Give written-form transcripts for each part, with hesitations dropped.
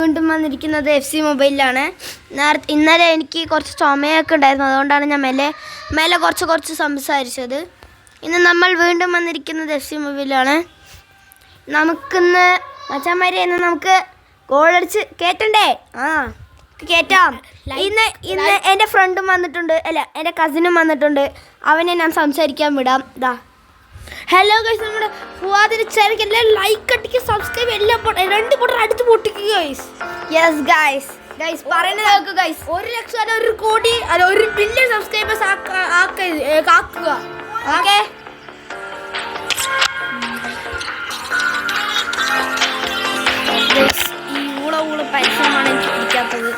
വീണ്ടും വന്നിരിക്കുന്നത് FC മൊബൈലിലാണ്. ഇന്നലെ എനിക്ക് കുറച്ച് ചുമയൊക്കെ ഉണ്ടായിരുന്നു, അതുകൊണ്ടാണ് ഞാൻ മേലെ കുറച്ച് സംസാരിച്ചത്. ഇന്ന് നമ്മൾ വീണ്ടും വന്നിരിക്കുന്നത് FC മൊബൈലിലാണ്. നമുക്കിന്ന് മച്ചാന്മാരെ നമുക്ക് ഗോളടിച്ച് കയറ്റണ്ടേ? കയറ്റാം. ഇന്ന് എൻ്റെ ഫ്രണ്ടും വന്നിട്ടുണ്ട്, അല്ല എൻ്റെ കസിനും വന്നിട്ടുണ്ട്. അവനെ ഞാൻ സംസാരിക്കാൻ വിടാം. ഹലോ ഗൈസ്, നമ്മുടെ ഫുവാദിന്റെ ചാനൽ എല്ലാവരും ലൈക്ക് അടിക്കുക, സബ്സ്ക്രൈബ് എല്ലാം രണ്ട് പൊട്ടർ അടിച്ച് പൊട്ടിക്കുക ഗൈസ്. യെസ് ഗൈസ്, പറയുന്നത് കേൾക്കുക ഗൈസ്. 1 ലക്ഷം അല്ല 1 കോടി അല്ല 1 ബില്യൺ സബ്സ്ക്രൈബേഴ്സ് ആക്കുക. ഓക്കെ, ഈ ഊള പരിശ്രമമാണ് എനിക്ക് പിടിക്കാത്തത്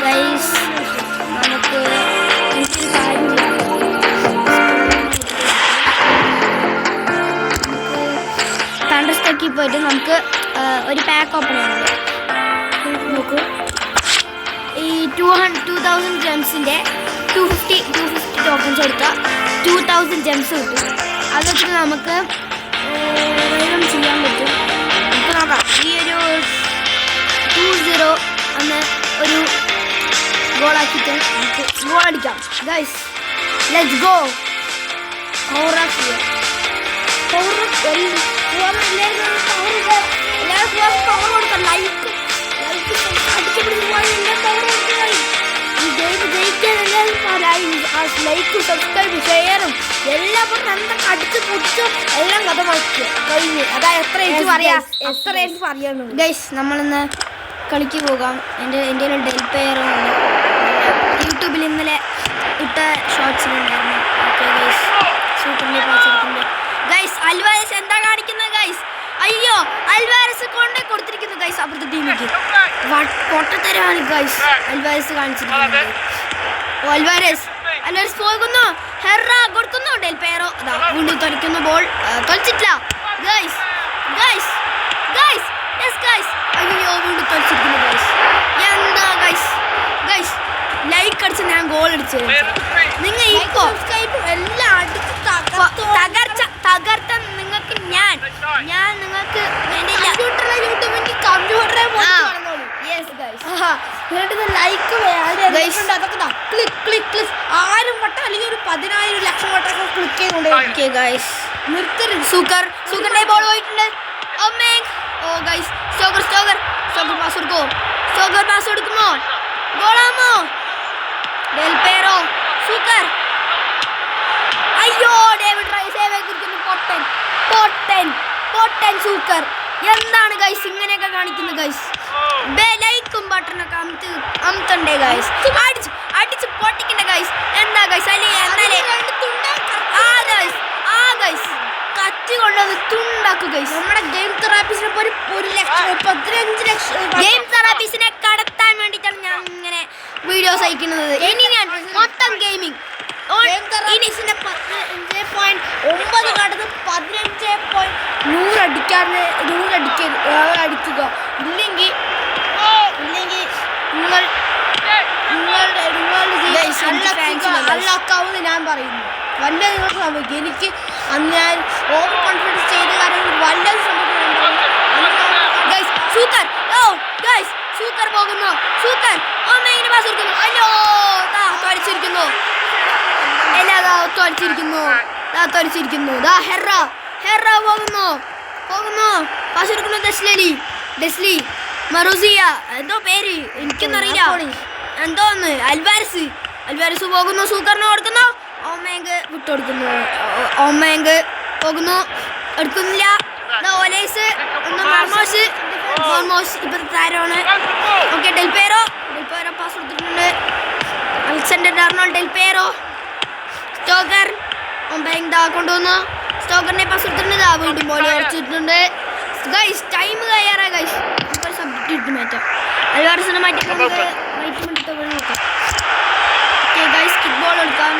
ഗൈസ്. നമുക്ക് തണ്ടർസ്റ്റോക്കിൽ പോയിട്ട് നമുക്ക് ഒരു പാക്ക് ഓപ്പൺ ചെയ്യാനുണ്ട്. നോക്കൂ, ഈ 2000 ജെംസിൻ്റെ 250 ടോക്കൺസ് എടുത്താൽ 2000 ജെംസ് കിട്ടും. അത് വെച്ചിട്ട് നമുക്ക് വേഗം ചെയ്യാൻ പറ്റും. നമുക്ക് നോക്കാം. ഈ ഒരു 2-0 അന്ന് ഒരു ഗോളാക്കിയിട്ട് നമുക്ക് ഗോൾ അടിക്കാം ഗൈസ്. Let's go. ലൈക്കും സബ്സ്ക്രൈബ് ഷെയറും എല്ലാം എന്തൊക്കെ അടിച്ച് പൊടിച്ചോ എല്ലാം കഥ മാറ്റുക കഴിഞ്ഞ്. അതാ എത്ര എനിക്ക് പറയാം, എത്ര എനിക്ക് പറയാനുള്ളൂ ഗൈസ്. നമ്മളിന്ന് കളിക്ക് പോകാം. എൻ്റെ ഒരു ഡെൽ പെയറും യൂട്യൂബിൽ ഇന്നലെ ഇട്ട ഷോർട്സിലുണ്ടായിരുന്നു. ഓക്കെ ഗൈസ്, സൂപ്പറിൻ്റെ പാച്ചെടുക്കുന്നുണ്ട് ഗൈസ്. അൽവാരസ് എന്താ കാണിക്കുന്നത് ഗൈസ്? അയ്യോ, അൽവാരസ് കൊണ്ടേ കൊടുത്തിരിക്കുന്നു ഗൈസ് അപ്പുറത്തെ ടീമിലേക്ക്. പൊട്ടത്തരാണ് ഗൈസ് അൽവാരസ് കാണിച്ചിരിക്കുന്നത്. അൽവാരസ് പോകുന്നു, ഹെറ കൊടുക്കുന്നു, ഡെൽ പെയറോ വീണ്ടും തൊലിക്കുന്നു. Ball തൊലിച്ചിട്ടില്ല guys. അയ്യോ, വീണ്ടും തൊലിച്ചിരിക്കുന്നു ഗൈസ്. എന്താ ഗൈസ് ലൈക്ക് അടിച്ച് ഞാൻ ഗോൾ അടിച്ചു. നിങ്ങൾ ഇപ്പോ എല്ലാം അടിച്ച് തകർത്ത നിങ്ങൾക്ക് ഞാൻ നിങ്ങൾക്ക് ആരും വട്ടം അല്ലെങ്കിൽ ഒരു 10,000 ലക്ഷം വട്ടം ക്ലിക്ക് ചെയ്തുകൊണ്ട് സൂക്കറിന്റെ ബോൾ പോയിട്ടുണ്ട്. പാസ് കൊടുക്കുമോ? ഗോളാമോ? ഡെൽ പെയറോ? സൂക്കർ. അയ്യോ, ഡേവിഡ് റൈസേവേക്കിരിക്കുന്നു. പൊട്ടൻ സൂക്കർ. എന്താണ് ഗൈസ് ഇങ്ങനെയൊക്കെ കാണിക്കുന്നത് ഗൈസ്? ലൈക്കും ബട്ടണൊക്കെ അമത്തണ്ടേ ഗൈസ്? അടിച്ച് പൊട്ടിക്കണ്ട ഗൈസ്. എന്താ ഗൈസ്? കത്തി കൊണ്ടുവന്ന് തുണ്ടാക്കുക ഗൈസ്. നമ്മുടെ ഗെയിം തെറാപ്പീസിനെ 15 ലക്ഷം ഗെയിം തെറാപ്പീസിനെ കടത്താൻ വേണ്ടിയിട്ടാണ് ഞാൻ ഇങ്ങനെ വീഡിയോസ് അയക്കുന്നത്. ഇനി ഞാൻ മൊത്തം ഗെയിമിംഗ് 15.9 കടന്ന് 15.100 അടിക്കുക. ഇല്ലെങ്കിൽ അള്ളാക്കാവെന്ന് ഞാൻ പറയുന്നു. വല്ല നിങ്ങൾക്ക് സംഭവിക്കും. എനിക്ക് അന്ന് ഞാൻ ഓവർ കോൺഫിഡൻസ് ചെയ്ത കാരണം വല്ലതും സംഭവിക്കും. സൂക്കർ പോകുന്നു. പാസ് കൊടുക്കുന്നു. അയ്യോ, തൊലിച്ചിരിക്കുന്നു. ഹെറ പോകുന്നു. പാസ് കൊടുക്കുന്നു. ഡെസ്ലി മറൂസിയ, എന്തോ പേര് എനിക്കൊന്നറിയില്ല, എന്തോന്ന്. അൽവാരസ് പോകുന്നു. സൂക്കറിന് കൊടുക്കുന്നു. വിട്ടുകൊടുക്കുന്നു. പോകുന്നു, എടുക്കുന്നില്ല. ഇപ്പോഴത്തെ താരമാണ്. ഓക്കെ, ഡെൽ പെയറോ പാസ് കൊടുത്തിട്ടുണ്ട്. അലക്സാണ്ടർ ആർണോൾഡ്, ഡെൽ പെയറോ, സ്റ്റോക്കർ കൊണ്ടുവന്നു. സ്റ്റോക്കറിനെ പാസ് കൊടുത്തിട്ടുണ്ട്. വീണ്ടും ബോൾ അടിച്ചിട്ടുണ്ട് ഗൈസ്. ടൈം കയ്യാറാ ഗൈസ്. ഇപ്പോൾ സബ്ജക്റ്റ് മാറ്റാം. അൽവാരസിനെ മാറ്റി നമുക്ക് നോക്കാം. ഓക്കെ ഗൈസ്, കിക്ക് ബോൾ എടുക്കാം.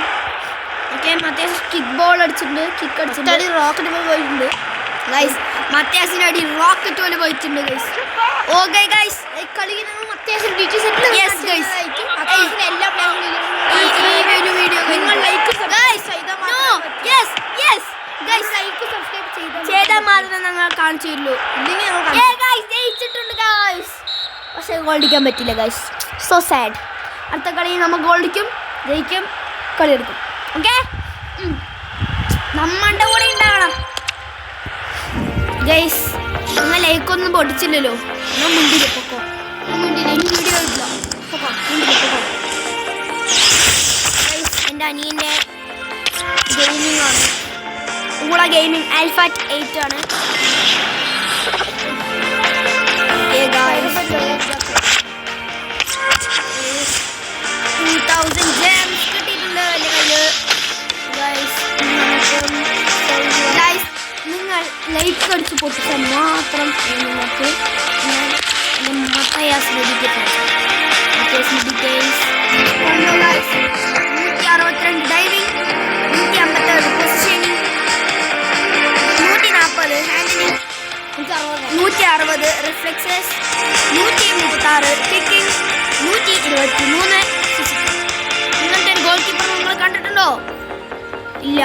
ഓക്കെ, മത്യാസ് കിക്ക് ബോൾ അടിച്ചിട്ടുണ്ട്. കിക്ക് അടിച്ചിട്ട് റോക്കറ്റ് ബോൾ പോയിട്ടുണ്ട് ഗൈസ്. മത്യാസിന് അടി റോക്കറ്റ് പോലെ പോയിട്ടുണ്ട് ഗൈസ്. ഓക്കെ ഗൈസ്, കളിക്കുന്നത് മത്യാസിന് ഡീറ്റെയിൽസ് എല്ലാ പ്ലേസിലും വീഡിയോ നിങ്ങൾ ലൈക്ക് ചെയ്താൽ മാത്രമേ ഞങ്ങൾ കാണിച്ചുള്ളൂ. ജയിച്ചിട്ടുണ്ട് ഗൈസ്. പക്ഷേ ഗോൾ അടിക്കാൻ പറ്റില്ല ഗൈസ്. So sad. അടുത്ത കളിയിൽ നമ്മൾ ഗോൾ അടിക്കും, ജയിക്കും, കളി എടുക്കും. ഓക്കെ, നമ്മളുടെ കൂടെ ഉണ്ടാകണം ഗൈസ്. നിങ്ങൾ ലൈക്കൊന്നും പൊടിച്ചില്ലല്ലോ. ഞാൻ മുണ്ടില്ല, പൊക്കോ. മുണ്ടില്ല, ഇനി വീഡിയോ ഇല്ല. പൊക്കോ, മുണ്ടില്ല, പൊക്കോ. ഗൈസ്, എൻ്റെ അനിയൻ്റെ ഗെയിമിംഗ് ആണ്. ഊള ഗെയിമിംഗ് ആൽഫ 8 ആണ്. 2000 gems കിട്ടിയിട്ടുണ്ട് എൻ്റെ കയ്യിൽ. ഗൈസ്, നിങ്ങൾ ലൈക്ക് അടിച്ച് പൊട്ടിച്ചാൽ മാത്രം നിങ്ങൾക്ക് ഞാൻ എൻ്റെ മൊത്തം ആസ്വദിക്കട്ടെ. 162 diving, 157 positioning, 140 handling, 160 reflexes, 136 kicking, 123 ഇങ്ങനത്തെ ഒരു ഗോൾ കീപ്പർ നിങ്ങൾ കണ്ടിട്ടുണ്ടോ? ഇല്ല.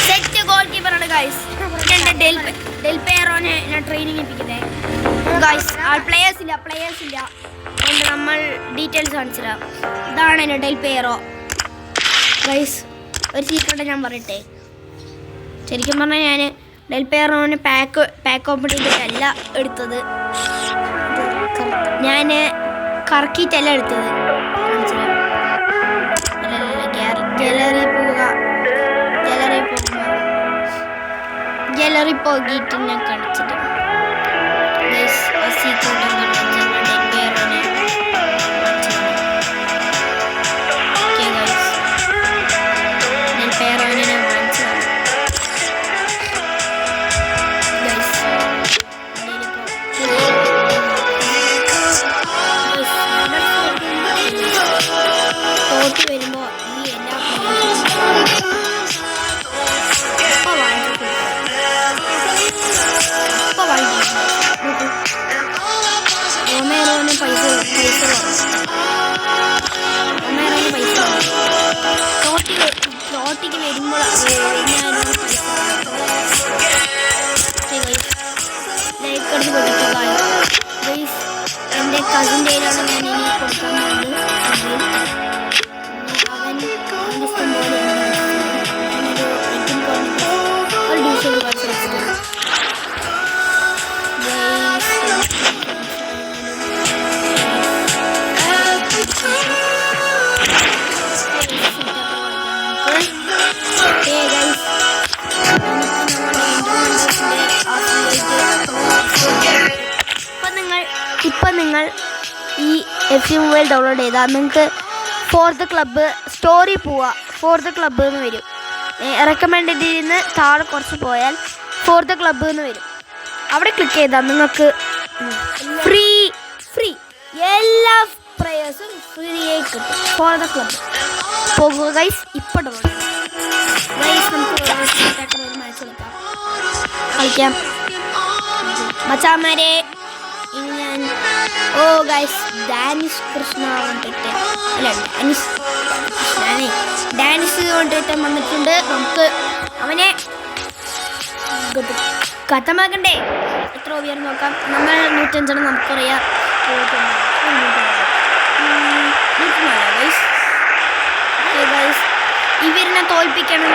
സെറ്റ് ഗോൾ കീപ്പറാണ് ഗൈസ്. എൻ്റെ ഡെൽപേറോനെ ഞാൻ ട്രെയിനിങ് ഏൽപ്പിക്കുന്നത് ഗൈസ്. പ്ലേയേഴ്സ് ഇല്ല അതുകൊണ്ട് നമ്മൾ ഡീറ്റെയിൽസ് കാണിച്ചു തരാം. ഇതാണ് എൻ്റെ ഡെൽപേറോ ഗൈസ്. ഒരു സീക്രട്ട് ഞാൻ പറയട്ടെ. ശരിക്കും പറഞ്ഞാൽ ഞാൻ ഡെൽപേറോന് പാക്ക് ഓപ്പൺ ചെയ്തിട്ടല്ല എടുത്തത്. ഞാൻ കറക്കിയിട്ടല്ല എടുത്തത്. ഗാലറി പോകിയിട്ട് ഞാൻ കാണിച്ചിട്ട് വരുമ്പോ ഈ എല്ലാ ഒമേറോന് പൈസ തോട്ടിക്ക് വരുമ്പോൾ ലൈക്ക് അടിച്ച് കൊടുക്കുക. എൻ്റെ കസിൻ്റെ കയ്യിലാണ് ഞാൻ ഇനി കൊടുക്കാൻ പോകുന്നത്. അവൻ ഇഷ്ടം പോലെ ഒരു ഡിവിഷൻ ഇപ്പം നിങ്ങൾ ഈ FC മൊബൈൽ ഡൗൺലോഡ് ചെയ്താൽ നിങ്ങൾക്ക് ഫോർ ദ ക്ലബ്ബ് സ്റ്റോറി പോവുക. ഫോർ ദ ക്ലബ്ബ് എന്ന് വരും. റെക്കമെൻഡഡിൽ നിന്ന് താഴെ കുറച്ച് പോയാൽ ഫോർ ദ ക്ലബ്ബ് എന്ന് വരും. അവിടെ ക്ലിക്ക് ചെയ്താൽ നിങ്ങൾക്ക് ഫ്രീ എല്ലാ പ്രേയേഴ്സും ഫ്രീ ആയി കിട്ടും. ഫോർ ദ ക്ലബ്ബ് പോകുക ഗൈസ്. ഇപ്പം ഡൗൺലോഡ് ഗൈസ്. നമുക്ക് ഒരു മാച്ച് കളിക്കാം മച്ചാമാരെ. ഇനി ഞാൻ ഗൈസ് ഡാനിഷ് കൃഷ്ണ കൊണ്ടിട്ട് അല്ല ഡാനിഷ് കൊണ്ടിട്ട് വന്നിട്ടുണ്ട്. നമുക്ക് അവനെ കഥമാക്കണ്ടേ? എത്ര ഉയർന്ന് നോക്കാം. നമ്മൾ 105 നമുക്കറിയാം. ഇവരിനെ തോൽപ്പിക്കണം.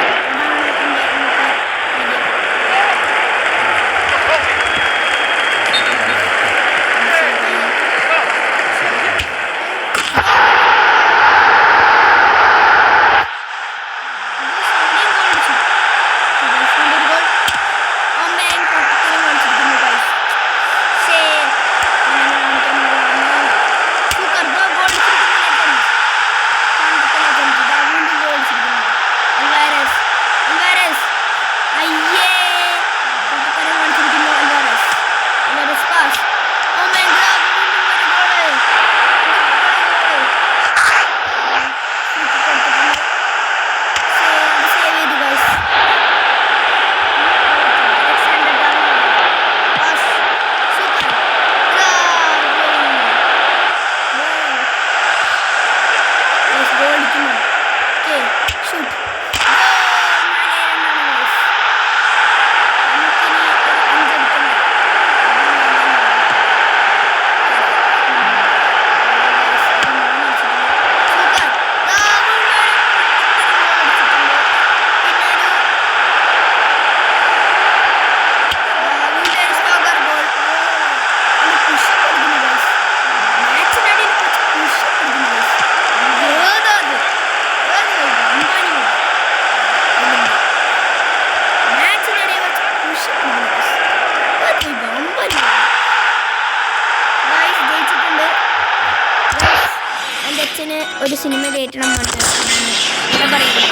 അച്ഛന് ഒരു സിനിമ കയറ്റണം എന്ന് പറഞ്ഞിട്ട് എന്താ പറയുക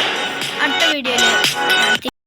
അടുത്ത വീഡിയോയിൽ